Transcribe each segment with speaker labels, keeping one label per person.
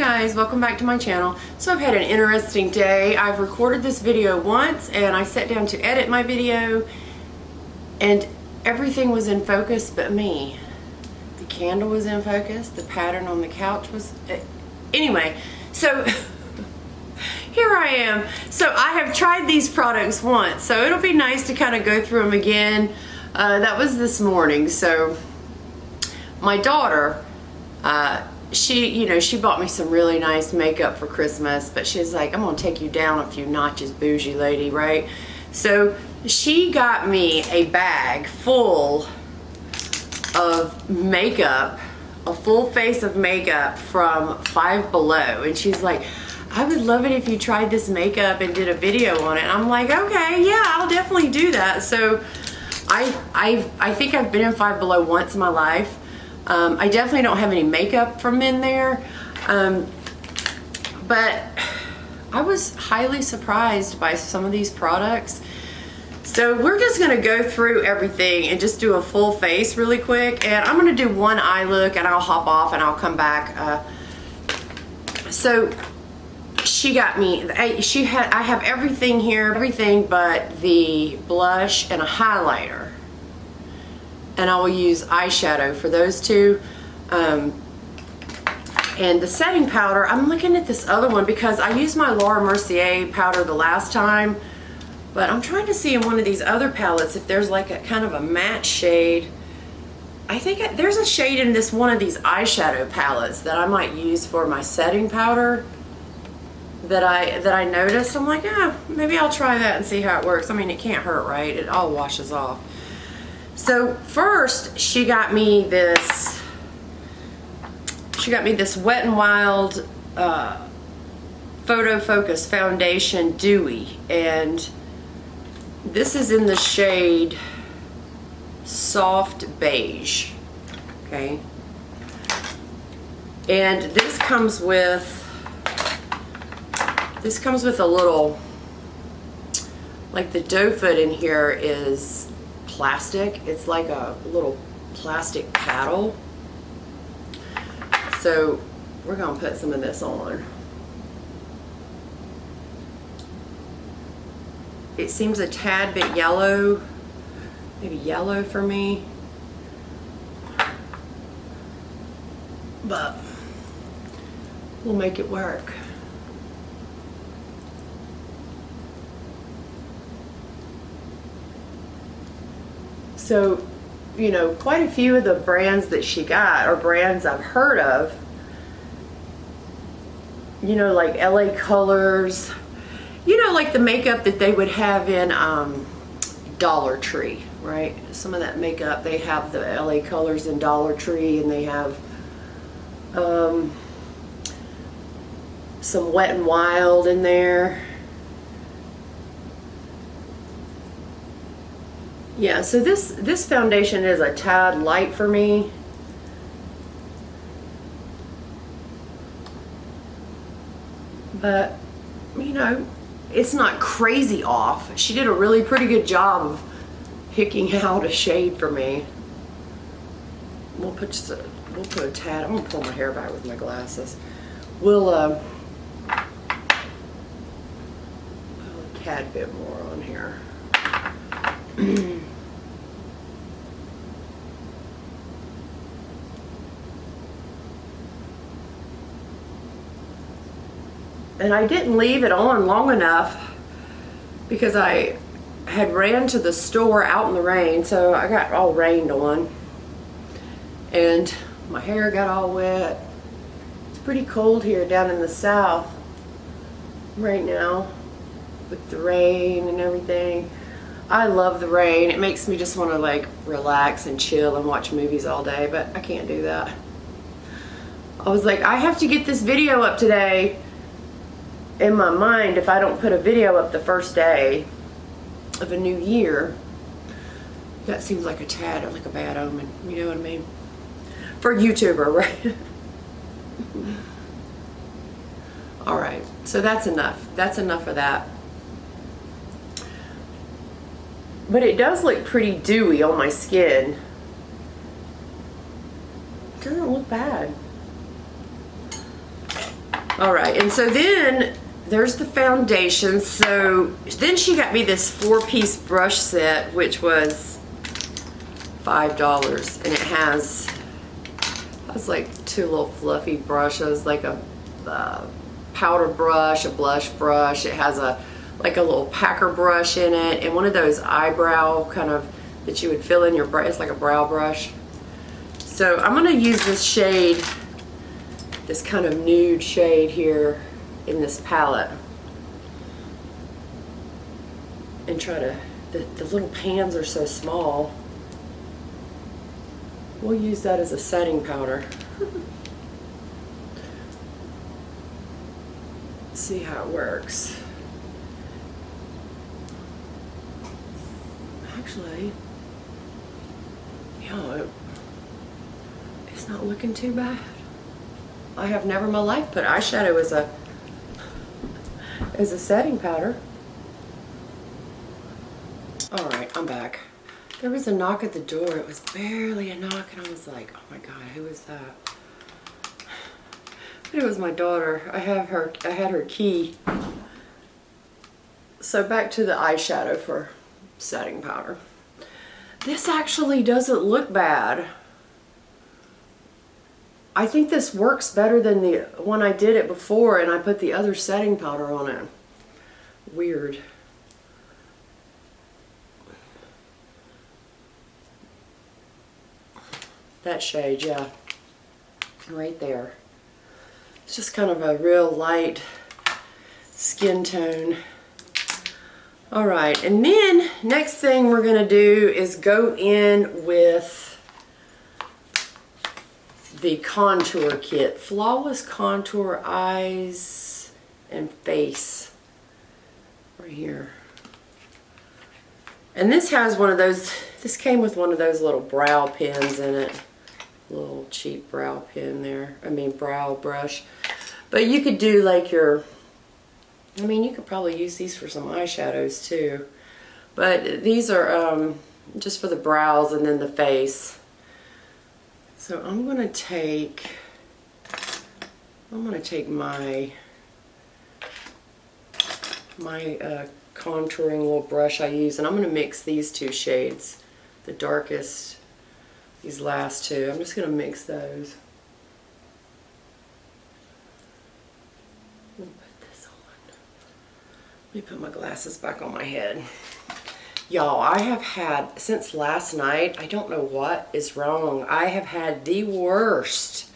Speaker 1: guys, welcome back to my channel. So I've had an interesting day. I've recorded this video once and I sat down to edit my video and everything was in focus but me. The candle was in focus, the pattern on the couch was... Anyway, so here I am. So I have tried these products once, so it'll be nice to kind of go through them again. That was this morning. So my daughter, she bought me some really nice makeup for Christmas, but she's like, I'm gonna take you down a few notches, bougie lady, right? So she got me a bag full of makeup, a full face of makeup from Five Below, and she's like, I would love it if you tried this makeup and did a video on it. And I'm like, okay, yeah, I'll definitely do that. So I think I've been in Five Below once in my life. I definitely don't have any makeup from in there, but I was highly surprised by some of these products. So we're just going to go through everything and just do a full face really quick, and I'm going to do one eye look and I'll hop off and I'll come back. So she got me, I have everything here, everything but the blush and a highlighter. And I will use eyeshadow for those two. And the setting powder, I'm looking at this other one because I used my Laura Mercier powder the last time, but I'm trying to see in one of these other palettes if there's like a kind of a matte shade. I think there's a shade in this one of these eyeshadow palettes that I might use for my setting powder that I noticed. I'm like, maybe I'll try that and see how it works. I mean, it can't hurt, right? It all washes off. So first, she got me this Wet n Wild Photo Focus Foundation Dewy, and this is in the shade Soft Beige, okay? And this comes with a little, like the doe foot in here is plastic. It's like a little plastic paddle. So we're gonna put some of this on. It seems a tad bit yellow, maybe yellow for me, but we'll make it work. So, you know, quite a few of the brands that she got are brands I've heard of. You know, like LA Colors. You know, like the makeup that they would have in Dollar Tree, right? Some of that makeup, they have the LA Colors in Dollar Tree, and they have some Wet n Wild in there. Yeah, so this foundation is a tad light for me. But, you know, it's not crazy off. She did a really pretty good job of picking out a shade for me. We'll put a tad, I'm gonna pull my hair back with my glasses. We'll put a tad bit more on here. And I didn't leave it on long enough because I had ran to the store out in the rain, so I got all rained on and my hair got all wet. It's pretty cold here down in the south right now with the rain and everything. I love the rain. It makes me just want to like relax and chill and watch movies all day, but I can't do that. I was like, I have to get this video up today. In my mind, if I don't put a video up the first day of a new year, that seems like a tad, like a bad omen. You know what I mean? For a YouTuber, right? All right, so that's enough. That's enough of that. But it does look pretty dewy on my skin. It doesn't look bad.
Speaker 2: All right, and so then there's the foundation. So then she got me this 4-piece brush set, which was $5, and it has like 2 little fluffy brushes, like a powder brush, a blush brush. It has like a little packer brush in it, and one of those eyebrow kind of that you would fill in your brow. It's like a brow brush. So I'm gonna use this shade, this kind of nude shade here in this palette, and try to, the little pans are so small. We'll use that as a setting powder. See how it works. Actually, it's not looking too bad. I have never in my life put eyeshadow as a setting powder. All right, I'm back. There was a knock at the door. It was barely a knock, and I was like, oh my God, who is that? But it was my daughter. I had her key. So back to the eyeshadow for setting powder. This actually doesn't look bad. I think this works better than the one I did it before, and I put the other setting powder on it. Weird. That shade, yeah, right there. It's just kind of a real light skin tone. All right, and then next thing we're gonna do is go in with the contour kit. Flawless Contour Eyes and Face, right here. And this has one of those, this came with one of those little brow pins in it. Little cheap brow pin there, brow brush. But you could do like your, you could probably use these for some eyeshadows too. But these are just for the brows and then the face. So I'm gonna take my contouring little brush I use, and I'm gonna mix these 2 shades, the darkest, these last 2. I'm just gonna mix those. Let me put this on. Let me put my glasses back on my head. Y'all, I have had, since last night, I don't know what is wrong. I have had the worst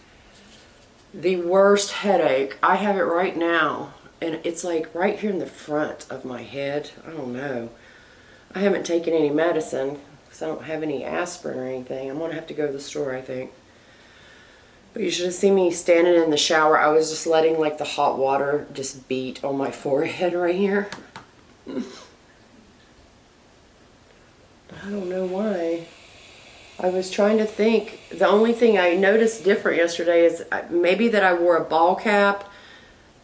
Speaker 2: headache. I have it right now, and it's like right here in the front of my head. I don't know. I haven't taken any medicine because I don't have any aspirin or anything. I'm gonna have to go to the store, I think. But you should have seen me standing in the shower. I was just letting like the hot water just beat on my forehead right here. I don't know why. I was trying to think. The only thing I noticed different yesterday is maybe that I wore a ball cap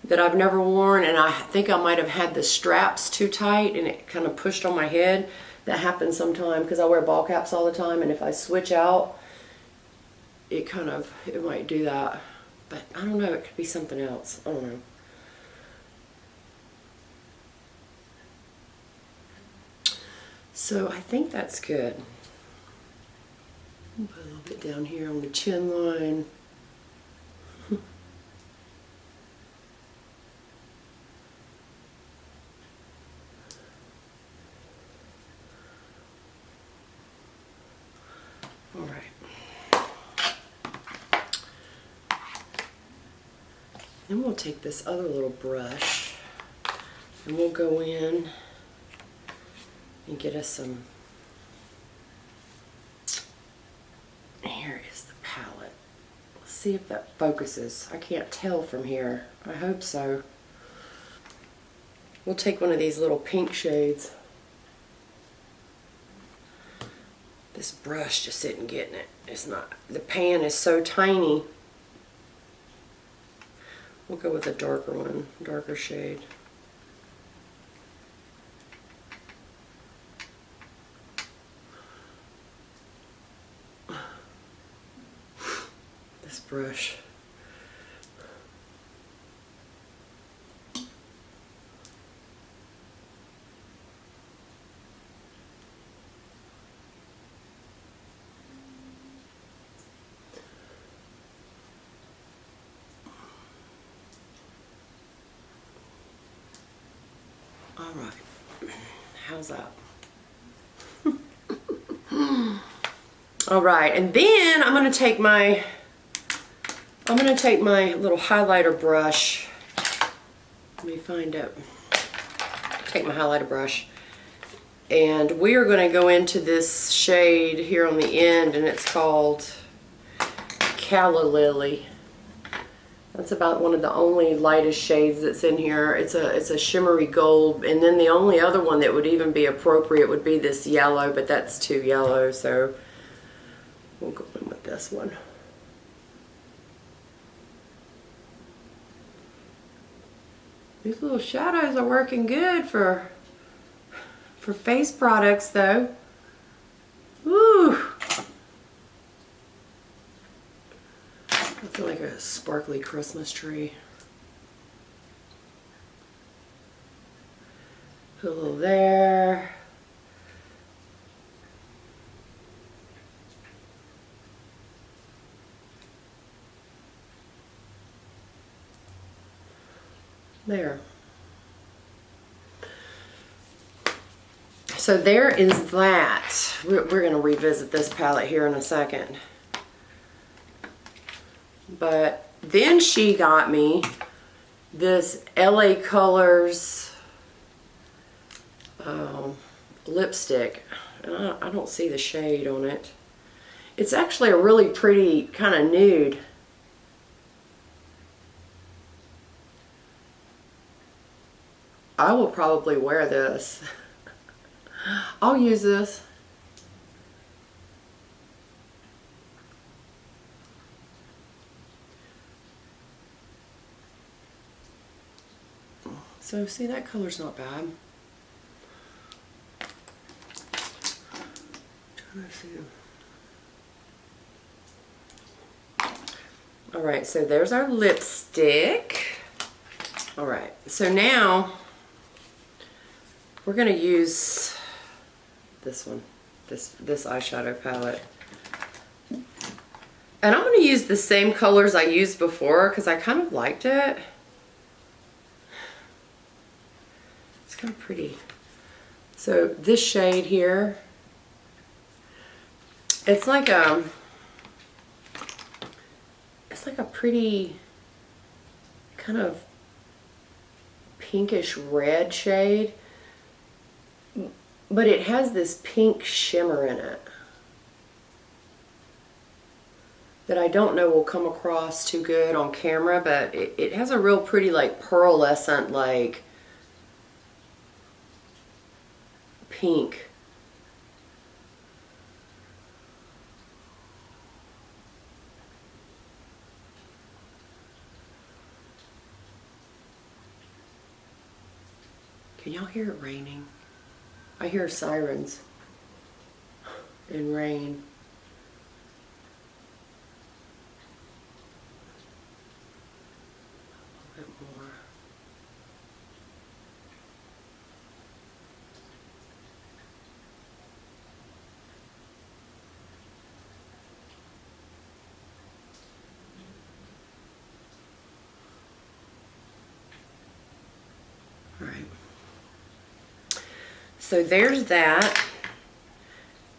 Speaker 2: that I've never worn, and I think I might have had the straps too tight and it kind of pushed on my head. That happens sometimes because I wear ball caps all the time, and if I switch out, it might do that. But I don't know, it could be something else. I don't know. So I think that's good. Put a little bit down here on the chin line. All right. Then we'll take this other little brush and we'll go in and get us some. Here is the palette. Let's see if that focuses. I can't tell from here. I hope so. We'll take one of these little pink shades. This brush just isn't getting it. It's not. The pan is so tiny. We'll go with a darker one, darker shade. This brush. All right. How's that? All right, and then I'm gonna take my little highlighter brush. Let me find it. Take my highlighter brush, and we are gonna go into this shade here on the end, and it's called Calla Lily. That's about one of the only lightest shades that's in here. It's a shimmery gold, and then the only other one that would even be appropriate would be this yellow, but that's too yellow, so we'll go in with this one. These little shadows are working good for face products, though. Woo! I feel like a sparkly Christmas tree. Put a little there. There. So there is that. We're going to revisit this palette here in a second. But then she got me this LA Colors lipstick. And I don't see the shade on it. It's actually a really pretty kind of nude. I will probably wear this. I'll use this. So see, that color's not bad. Trying to see. All right, so there's our lipstick. All right, so now we're gonna use this one, this eyeshadow palette. And I'm gonna use the same colors I used before because I kind of liked it. It's kind of pretty. So this shade here, it's like a pretty kind of pinkish red shade, but it has this pink shimmer in it that I don't know will come across too good on camera, but it has a real pretty like pearlescent like pink. Can y'all hear it raining? I hear sirens and rain. A little bit more. All right. So there's that.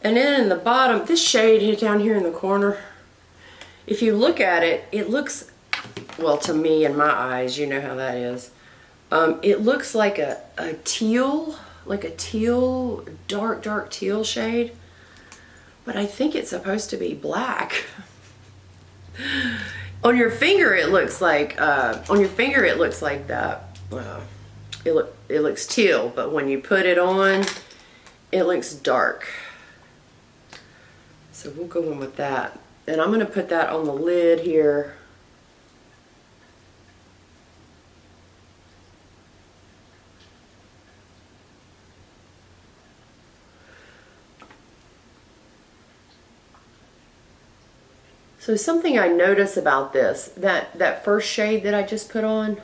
Speaker 2: And then in the bottom, this shade down here in the corner, if you look at it, it looks, well, to me in my eyes, you know how that is. It looks like a teal, dark teal shade. But I think it's supposed to be black. On your finger, it looks like that. It looks teal, but when you put it on, it looks dark. So we'll go in with that. And I'm going to put that on the lid here. So something I notice about this, that first shade that I just put on,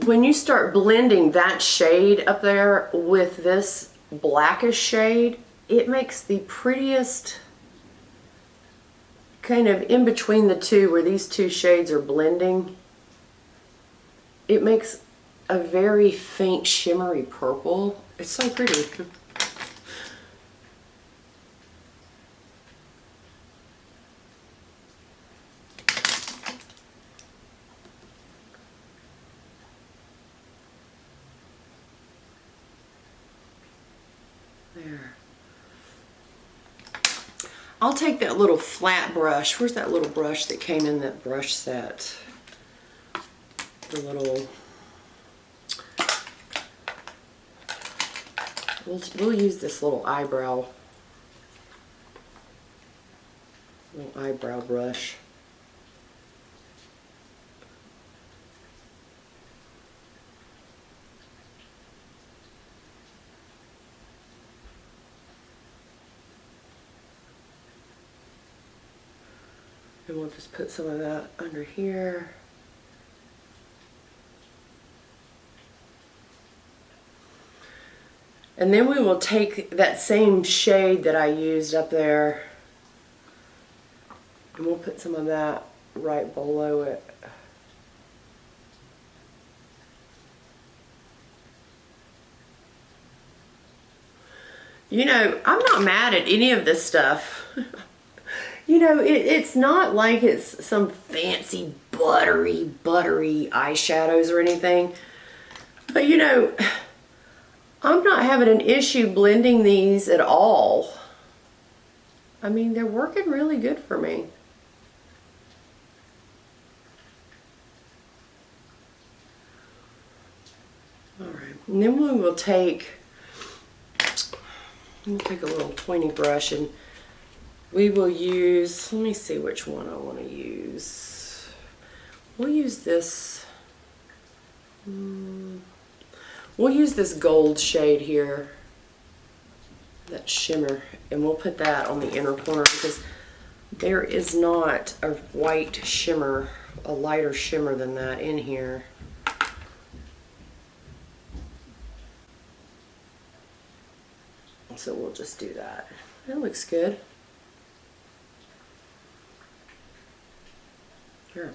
Speaker 2: when you start blending that shade up there with this blackish shade, it makes the prettiest kind of in between the two where these two shades are blending. it makes a very faint shimmery purple. It's so pretty. There. I'll take that little flat brush. Where's that little brush that came in that brush set? The little... We'll use this little eyebrow brush. And we'll just put some of that under here. And then we will take that same shade that I used up there and we'll put some of that right below it. You know, I'm not mad at any of this stuff. You know, it's not like it's some fancy buttery eyeshadows or anything. But you know, I'm not having an issue blending these at all. I mean, they're working really good for me. All right, and then we will take a little pointy brush and we will use, let me see which one I want to use. We'll use this. We'll use this gold shade here, that shimmer, and we'll put that on the inner corner because there is not a white shimmer, a lighter shimmer than that in here. So we'll just do that. That looks good. Here.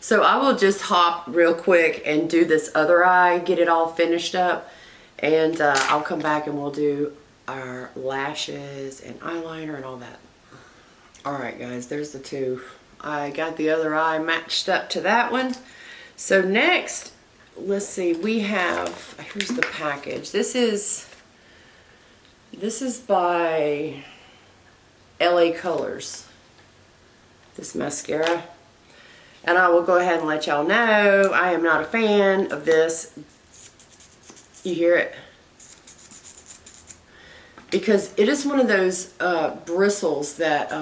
Speaker 2: So I will just hop real quick and do this other eye, get it all finished up, and I'll come back and we'll do our lashes and eyeliner and all that. Alright guys, there's the two. I got the other eye matched up to that one. So next, let's see, we have, here's the package. This is by LA Colors, this mascara. And I will go ahead and let y'all know I am not a fan of this. You hear it? Because it is one of those bristles that,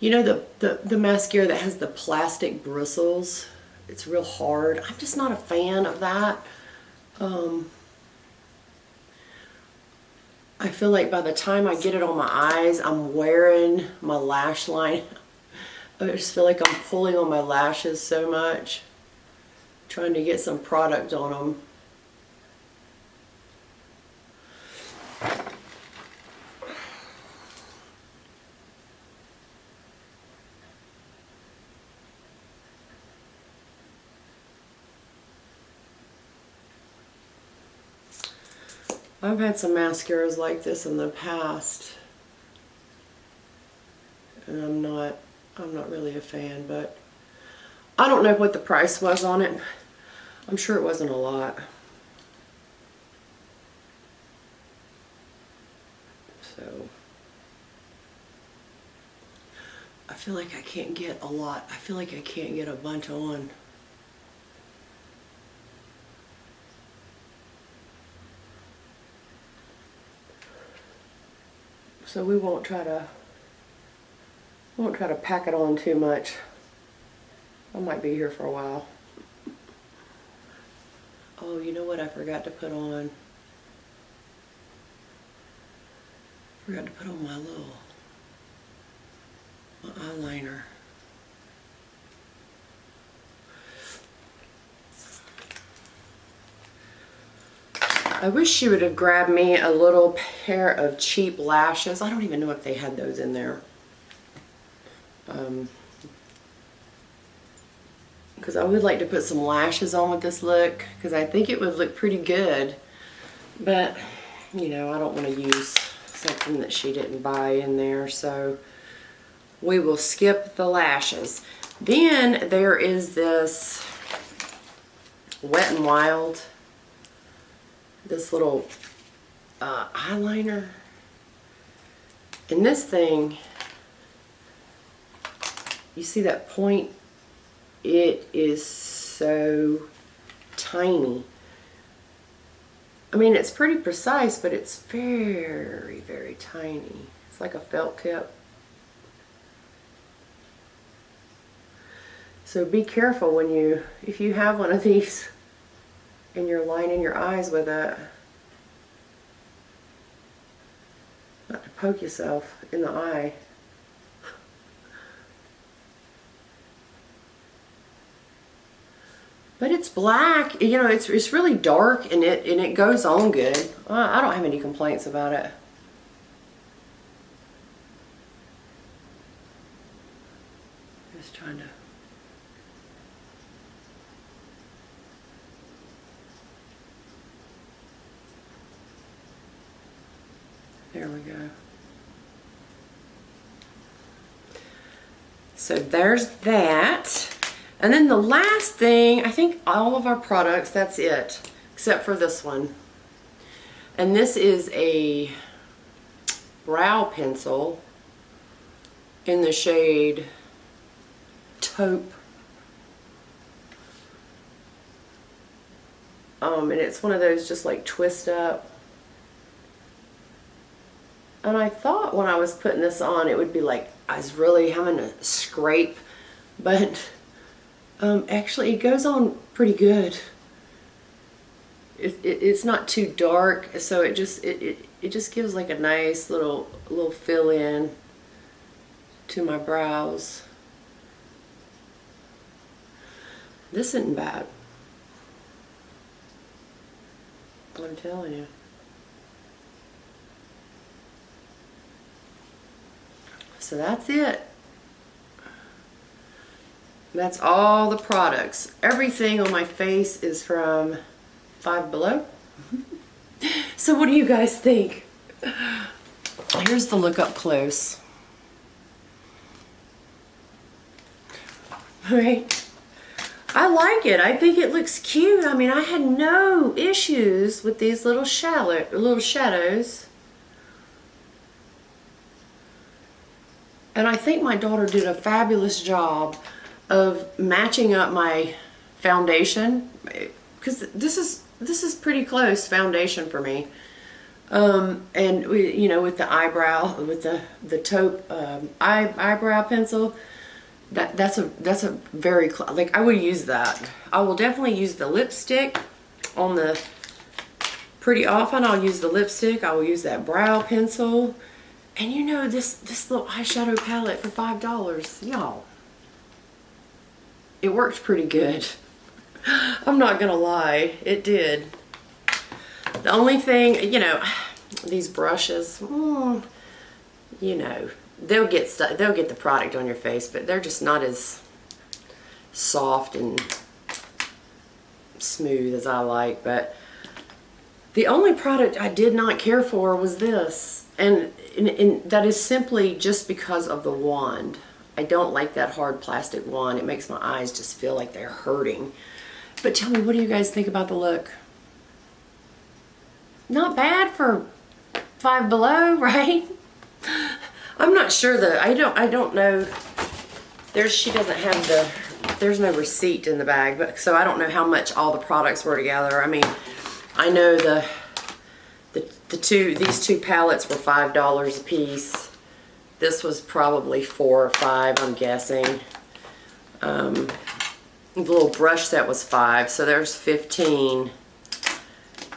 Speaker 2: you know, the mascara that has the plastic bristles. It's real hard. I'm just not a fan of that. I feel like by the time I get it on my eyes, I'm wearing my lash line. I just feel like I'm pulling on my lashes so much, trying to get some product on them. I've had some mascaras like this in the past, and I'm not really a fan, but I don't know what the price was on it. I'm sure it wasn't a lot. So I feel like I can't get a lot. I feel like I can't get a bunch on. So we won't try to pack it on too much. I might be here for a while. Oh, you know what I forgot to put on? Forgot to put on my eyeliner. I wish she would have grabbed me a little pair of cheap lashes. I don't even know if they had those in there. because I would like to put some lashes on with this look, because I think it would look pretty good. But, you know, I don't want to use something that she didn't buy in there, so we will skip the lashes. Then there is this Wet n Wild, this little eyeliner. And this thing, you see that point? It is so tiny. I mean, it's pretty precise, but it's very, very tiny. It's like a felt tip. So be careful when if you have one of these and you're lining your eyes with it, not to poke yourself in the eye. But it's black, you know, it's really dark, and it goes on good. I don't have any complaints about it. Just trying to. There we go. So there's that. And then the last thing, I think all of our products, that's it, except for this one. And this is a brow pencil in the shade Taupe. And it's one of those just like twist up. And I thought when I was putting this on, it would be like I was really having to scrape, but actually it goes on pretty good. It's not too dark, so it just gives like a nice little fill in to my brows. This isn't bad, I'm telling you. So that's it. That's all the products. Everything on my face is from Five Below. So what do you guys think? Here's the look up close. All right. I like it. I think it looks cute. I mean, I had no issues with these little shadows. And I think my daughter did a fabulous job of matching up my foundation, because this is pretty close foundation for me. And you know, with the eyebrow, with the taupe eyebrow pencil, that's a very like I would use that. I will definitely use the lipstick on the pretty often. I'll use the lipstick. I will use that brow pencil. And you know, this little eyeshadow palette for $5, y'all, it worked pretty good. I'm not gonna lie, it did. The only thing, you know, these brushes, you know, they'll get the product on your face, but they're just not as soft and smooth as I like. But the only product I did not care for was this. And that is simply just because of the wand. I don't like that hard plastic wand. It makes my eyes just feel like they're hurting. But tell me, what do you guys think about the look? Not bad for Five Below, right? I'm not sure that I don't know. She doesn't have there's no receipt in the bag, but so I don't know how much all the products were together. I mean, I know these two palettes were $5 a piece. This was probably $4 or $5, I'm guessing. The little brush set was $5, so there's 15.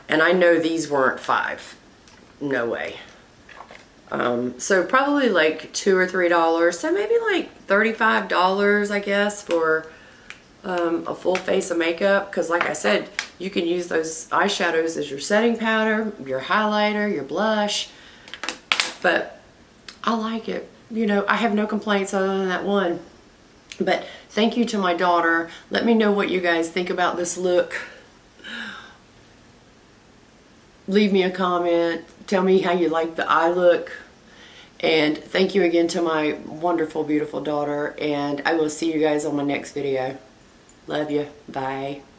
Speaker 2: And I know these weren't $5. No way. So probably like $2 or $3. So maybe like $35, I guess, for a full face of makeup. Because like I said, you can use those eyeshadows as your setting powder, your highlighter, your blush. But I like it. You know, I have no complaints other than that one. But thank you to my daughter. Let me know what you guys think about this look. Leave me a comment. Tell me how you like the eye look. And thank you again to my wonderful, beautiful daughter. And I will see you guys on my next video. Love you. Bye.